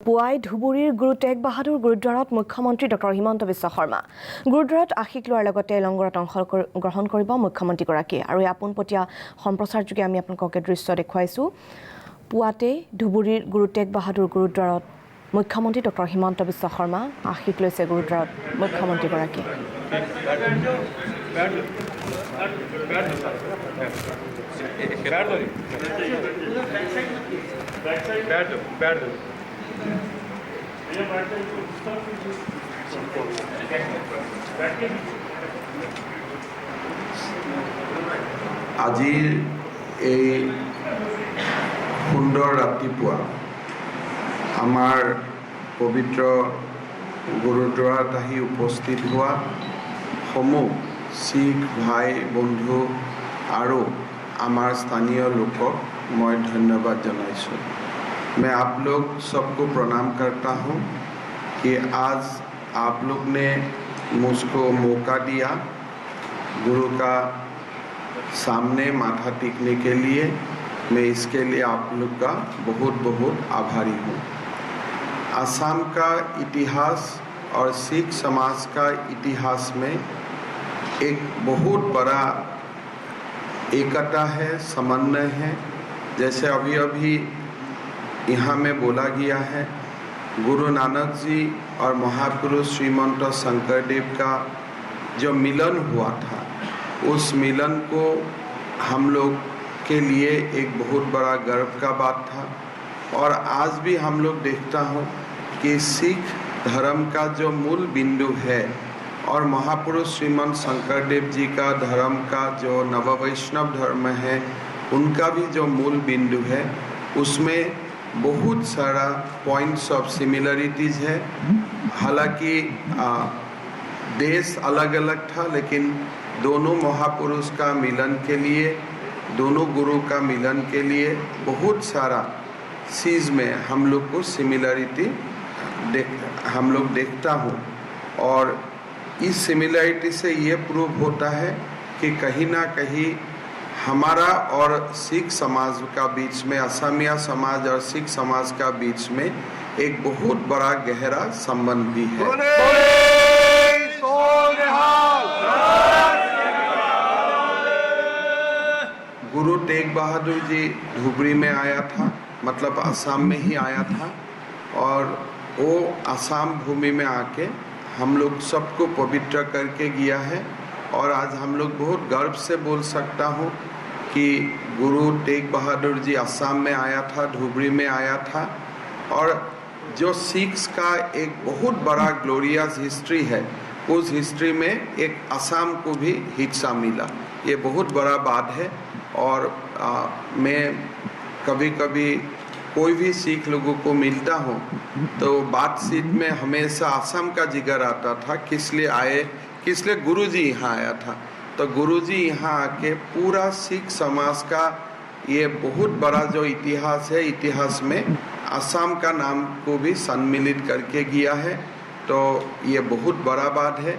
পুৱাই ধুবুৰীৰ গুৰু টেগ বাহাদুৰ গুৰুদ্বাৰত মুখ্যমন্ত্ৰী ডক্টৰ হিমন্ত বিশ্ব শৰ্মা গুৰুদ্বাৰত আশীক লোৱাৰ লগতে লংগৰত অংশগ্ৰহণ কৰিব মুখ্যমন্ত্ৰীগৰাকীয়ে আৰু এই আপোনপটীয়া সম্প্ৰচাৰ যোগে আমি আপোনালোকক দৃশ্য দেখুৱাইছো পুৱাতে ধুবুৰীৰ গুৰু টেগ বাহাদুৰ গুৰুদ্বাৰত মুখ্যমন্ত্ৰী ডক্টৰ হিমন্ত বিশ্ব শৰ্মা আশীক লৈছে গুৰুদ্বাৰত মুখ্যমন্ত্ৰীগৰাকীয়ে আজিৰ এই সুন্দৰ ৰাতিপুৱা আমাৰ পবিত্ৰ গুৰুদ্বাৰত আহি উপস্থিত হোৱা সমূহ শিখ ভাই বন্ধু আৰু আমাৰ স্থানীয় লোকক মই ধন্যবাদ জনাইছোঁ। मैं आप लोग सबको प्रणाम करता हूँ कि आज आप लोग ने मुझको मौका दिया गुरु का सामने माथा टेकने के लिए। मैं इसके लिए आप लोग का बहुत बहुत आभारी हूँ। असम का इतिहास और सिख समाज का इतिहास में एक बहुत बड़ा एकता है, समन्वय है। जैसे अभी अभी यहाँ में बोला गया है गुरु नानक जी और महापुरुष श्रीमंत शंकरदेव का जो मिलन हुआ था उस मिलन को हम लोग के लिए एक बहुत बड़ा गर्व का बात था। और आज भी हम लोग देखता हूँ कि सिख धर्म का जो मूल बिंदु है और महापुरुष श्रीमंत शंकरदेव जी का धर्म का जो नववैष्णव धर्म है उनका भी जो मूल बिंदु है उसमें बहुत सारा पॉइंट्स ऑफ सिमिलरिटीज है। हालांकि देश अलग अलग था लेकिन दोनों महापुरुष का मिलन के लिए दोनों गुरु का मिलन के लिए बहुत सारा चीज़ में हम लोग को सिमिलरिटी हम लोग देखता हूँ। और इस सिमिलरिटी से ये प्रूव होता है कि कहीं ना कहीं हमारा और सिख समाज का बीच में असमिया समाज और सिख समाज का बीच में एक बहुत बड़ा गहरा संबंध भी है। गुरु तेग बहादुर जी धुबरी में आया था, मतलब असम में ही आया था और वो असम भूमि में आके हम लोग सबको पवित्र करके गया है। और आज हम लोग बहुत गर्व से बोल सकता हूँ कि गुरु तेग बहादुर जी असम में आया था, धुबरी में आया था और जो सिख्स का एक बहुत बड़ा ग्लोरियस हिस्ट्री है उस हिस्ट्री में एक असम को भी हिस्सा मिला। ये बहुत बड़ा बात है। और मैं कभी कभी कोई भी सिख लोगों को मिलता हूँ तो बातचीत में हमेशा असम का जिक्र आता था, किस लिए आए, किस लिए गुरुजी यहाँ आया था। तो गुरुजी यहाँ आके पूरा सिख समाज का ये बहुत बड़ा जो इतिहास है, इतिहास में असम का नाम को भी सम्मिलित करके गया है। तो ये बहुत बड़ा बात है।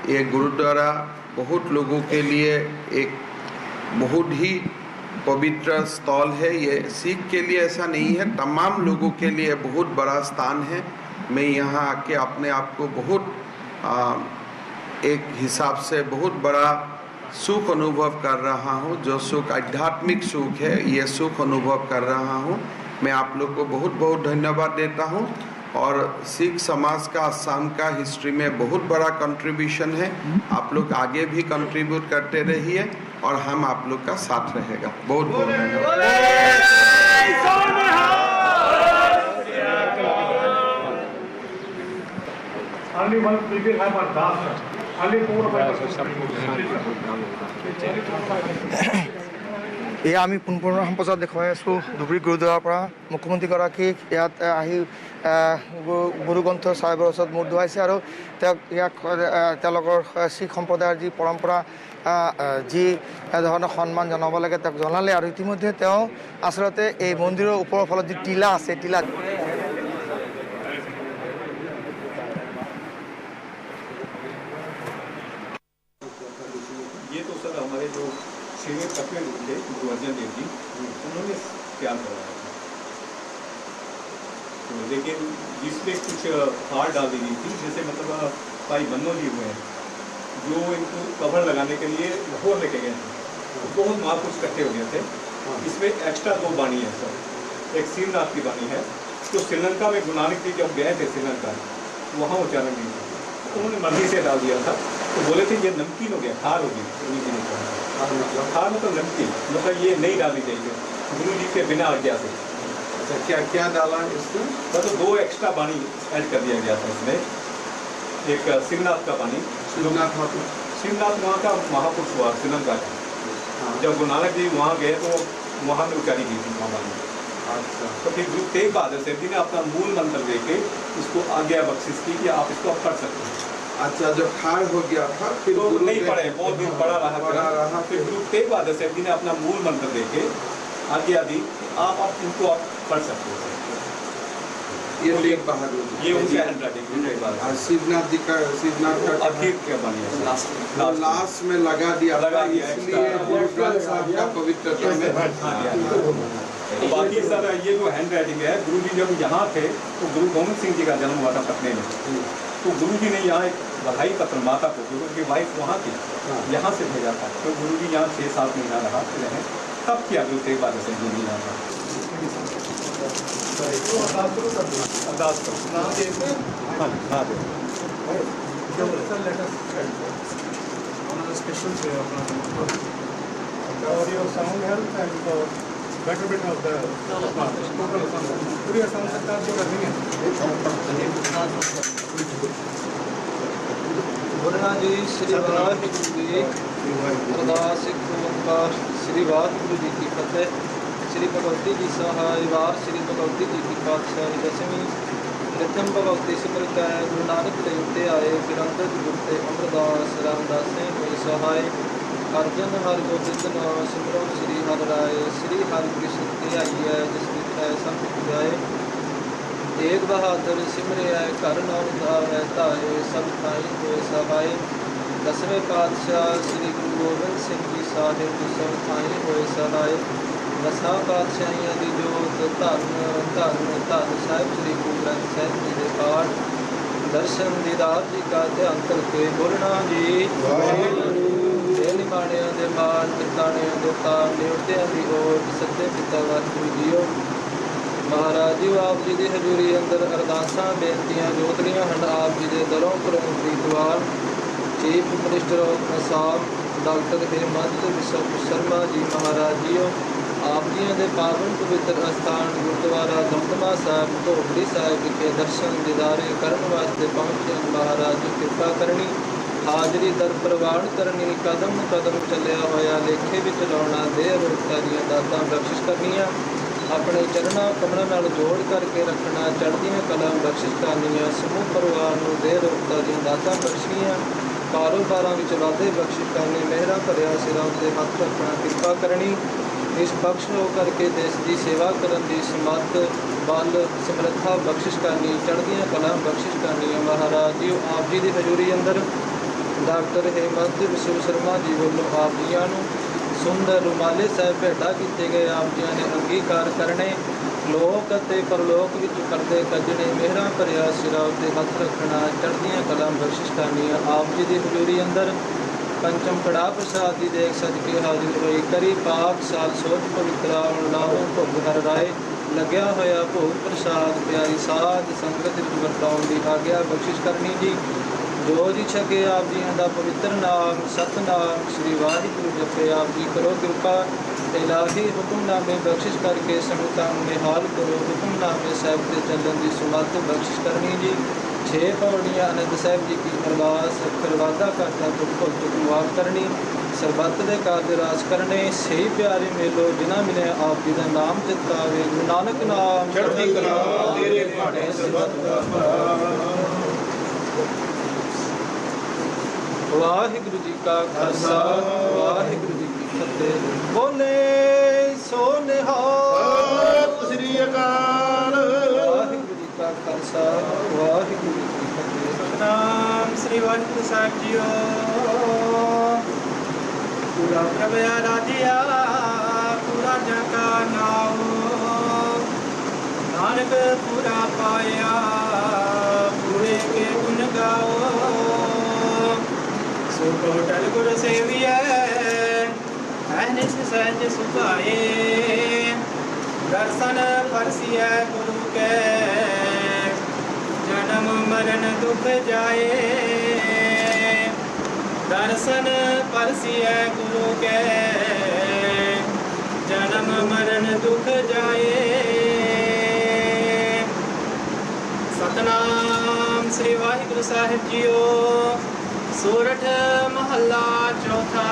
ये गुरुद्वारा बहुत लोगों के लिए एक बहुत ही पवित्र स्थल है। ये सिख के लिए ऐसा नहीं है, तमाम लोगों के लिए बहुत बड़ा स्थान है। मैं यहाँ आके अपने आप को बहुत एक हिसाब से बहुत बड़ा सुख अनुभव कर रहा हूँ। जो सुख आध्यात्मिक सुख है ये सुख अनुभव कर रहा हूँ। मैं आप लोग को बहुत बहुत धन्यवाद देता हूँ। और सिख समाज का असम का हिस्ट्री में बहुत बड़ा कंट्रीब्यूशन है। आप लोग आगे भी कंट्रीब्यूट करते रहिए और हम आप लोग का साथ रहेगा। बहुत बहुत धन्यवाद। এয়া আমি পোনপূৰ্ণ সম্প্ৰচাৰ দেখুৱাই আছোঁ ধুবুৰী গুৰুদ্বাৰৰ পৰা মুখ্যমন্ত্ৰীগৰাকীক ইয়াত আহি গুৰু গ্ৰন্থ চাহিবৰ ওচৰত মূৰ ধুৱাইছে আৰু তেওঁক ইয়াক তেওঁলোকৰ শিখ সম্প্ৰদায়ৰ যি পৰম্পৰা যি ধৰণৰ সন্মান জনাব লাগে তেওঁক জনালে। আৰু ইতিমধ্যে তেওঁ আচলতে এই মন্দিৰৰ ওপৰৰ ফালত যি টিলা আছে টিলা सेवक कपिल थे गुरु अर्जन देव जी, उन्होंने तैयार करवाया था। तो में, लेकिन जिसमें कुछ हार डाल दी गई थी, जैसे मतलब भाई बन्नो जी हुए हैं जो इनको कवर लगाने के लिए लाहौर लेके गए थे, तो बहुत महापुरुष इकट्ठे हो गए थे। इसमें एक्स्ट्रा 2 बाणी है सर, एक शिवनाथ की बाणी है, तो श्रीलंका में गुरु नानक जी जब गए थे श्रीलंका, वहाँ उच्चारण नहीं था, तो उन्होंने मर्जी से डाल दिया था, तो बोले थे ये नमकीन हो गया, खार हो गई, उन्हीं जी ने कहा खार मतलब नमकीन, मतलब ये नहीं डालनी चाहिए गुरु जी के बिना आज्ञा से। अच्छा, क्या क्या डाला इसमें? तो 2 एक्स्ट्रा बाणी ऐड कर दिया गया था इसमें, एक शिवनाथ का बाणी, शिवनाथ मतलब? शिवनाथ वहाँ का महापुरुष हुआ श्रीलंका का, जब गुरु नानक जी वहाँ गए तो वहाँ में उचारी गई थी वहाँ बाणी। अच्छा, तो फिर गुरु तेग बहादुर साहब जी ने अपना मूल मंत्र देके इसको आज्ञा बख्शिश की कि आप इसको पढ़ सकते हैं। अच्छा, जब खार हो गया था फिर तो गुरु नहीं ने- पढ़े, बहुत दिन पढ़ा रहा, फिर गुरु तेग बहादुर साहब जी ने अपना मूल मंत्र देके आज्ञा दी, आप इनको आप पढ़ सकते हो। ये तेग बहादुर जी। ये उनके हैंड राइटिंग और शिवनाथ जी का, शिवनाथ का आखिर क्या बनी है लास्ट में लगा दिया लगा था, दिया इसलिए extra। गुरु ग्रंथ साहब का पवित्रता में। तो बाकी सर ये जो हैंड राइटिंग है, गुरु जी जब यहाँ थे तो गुरु गोविंद सिंह जी का जन्म हुआ था पटने में, तो गुरु जी ने यहाँ एक बधाई पत्र माता को, क्योंकि उनकी वाइफ वहाँ थी, यहाँ से भेजा था, तो गुरु जी यहाँ 6-7 महीना रहे, तब किया गुरु तेग बहादुर सिंह जी यहाँ था। अरदास करो। हाँ हाँ और your sound health and the betterment of the total sound. पूरी आसाम सरकार जो कर रही है। बोलना जी श्री वाहिगुरु जी अरदास एक ओंकार श्री वाहिगुरु जी की फतेह। श्री भगवती जी सहाय वार श्री भगवती जी की पातशाही दसवीं प्रथम भगवती सिमरत है गुरु नानक देव ते आए फिर अंगद गुरु ते अमरदास रामदास होई सहाय अर्जन हर गोबिंद नाम सिमरो श्री हर राय श्री हरि कृष्ण ते आई है जिस विद्या सब जाए एक बहादुर सिमरे है कर नाम है ताए सब थाई होए सहाय दसवें पातशाह श्री गुरु गोबिंद सिंह जी साहिब सब थाई होए सहाय दसा पातशाहियां दी जोत धन धन धन साहिब श्री गुरु ग्रंथ साहिब जी दे पाठ दर्शन दीदार जी का ध्यान करके बोलना जी निमाणिया दे माल टिकाणिया दे ताल नेवटिया दी ओट सत्य पिता वाहिगुरू जीओ महाराज जी आप जी की हजूरी अंदर अरदासा बेनतियां जोतलियां हन आप जी के दरों घरों प्रीतवाल chief minister of Assam doctor Himanta Biswa Sarma ji महाराज जीओ आप जी के पावन पवित्र अस्थान गुरुद्वारा दमदमा साहब धोबड़ी साहिब विखे दर्शन दीदारे करने वास्ते पहुँचे महाराज जी कृपा करनी हाजरी दर प्रवान करनी कदम कदम चलिया होया लेखे विच लाउणा दे रोगता दी दातां बख्शिश करनियां अपने चरणा कमलों नाल जोड़ करके रखना चढ़दियां कलां बख्शिश करनियां समूह परिवार नूं दे रोगता दी दातां बख्शियां कारोबारां विच वाधे बख्शिश करने मेहरा भरिया सिरां उत्ते हत्थ रखना कृपा करनी निष्पक्ष हो करके देश की सेवा करन दी समर्थ बल समर्था बख्शिश करनी चढ़दियां कलां बख्शिश करनी महाराज जी आप जी की हजूरी अंदर डॉक्टर हेमंत बिश्व शर्मा जी वालों आप जियां नूं सुंदर रुमाले साहिब भेटा किए गए आप जियां ने अंगीकार करने लोक ਅਤੇ परलोक विच करदे कजने मेहरा भरिया सिरा उत्ते हथ रखना चढ़दियां कलां बख्शिश करनियां आप जी की हजूरी अंदर पंचम कड़ा प्रसाद की देख सदके हाजिर होई करी पाक साल सोच पवित्रा लाओ भोग हर राय लग्या होया भोग प्रसाद प्यारी साध संगत विच वरताउण दी आग्या बख्शिश करनी जी जो जी छके आप जी का पवित्र नाम सतनाम श्री वाहिगुरु जपे आप जी करो कृपा इलाही हुक्मनामे बख्शिश करके संगतां निहाल करो हुक्मनामे साहिब के चलन की सुमत बख्शिश करनी जी 6 पौड़ियाँ आनंद साहिब जी की अरदास करवादा करता तुम भुल चुक माफ करनी सरबत के कार्य राज करने सही प्यारे मेलो जिन्हें मिले आप जी का नाम चितावे गुरु नानक नाम चढ़ती कला तेरे भाणे सरबत वाहिगुरु जी का खालसा वाहिगुरु जी की फतेह बोले सो निहाल श्री अकाल वाहिगुरु जी का खालसा वाहिगुरु जी की फतेह नाम श्री वाहिगुरु साहिब जीओ पूरा प्रभया राजिया पूरा जका नाम नानक पूरा पाया पूरे के गुण गाओ सो टोटल गुर सेविया अहनिस सहज सुखाए दर्शन परसिया गुरु के जन्म मरण दुख जाए दर्शन परसिया गुरु के जन्म मरण दुख जाए सतनाम श्री वाहिगुरु साहिब जीओ सोरठ महला चौथा